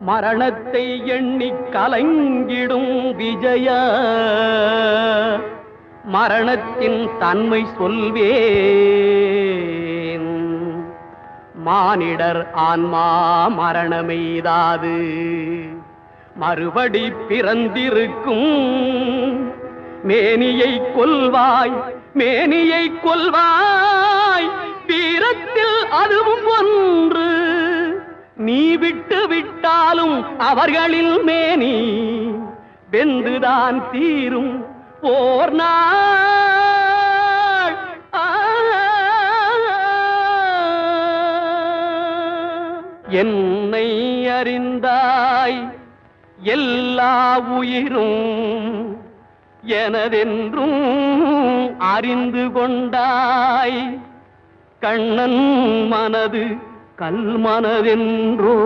மரணத்தை எண்ணி கலங்கிடும் விஜய மரணத்தின் தன்மை சொல்வேன். மானிடர் ஆன்மா மரணமெய்தாது மறுபடி பிறந்திருக்கும். மேனியை கொல்வாய் மேனியை கொல்வாய் வீரத்தில் அதுவும் ஒன்று. நீ விட்டு விட்டாலும் அவர்களில் மேனி வெந்துதான் தீரும் ஓர் நாள். என்னை அறிந்தாய் எல்லா உயிரும் எனதென்றும் அறிந்து கொண்டாய். கண்ணன் மனது கல் மனதென்றோ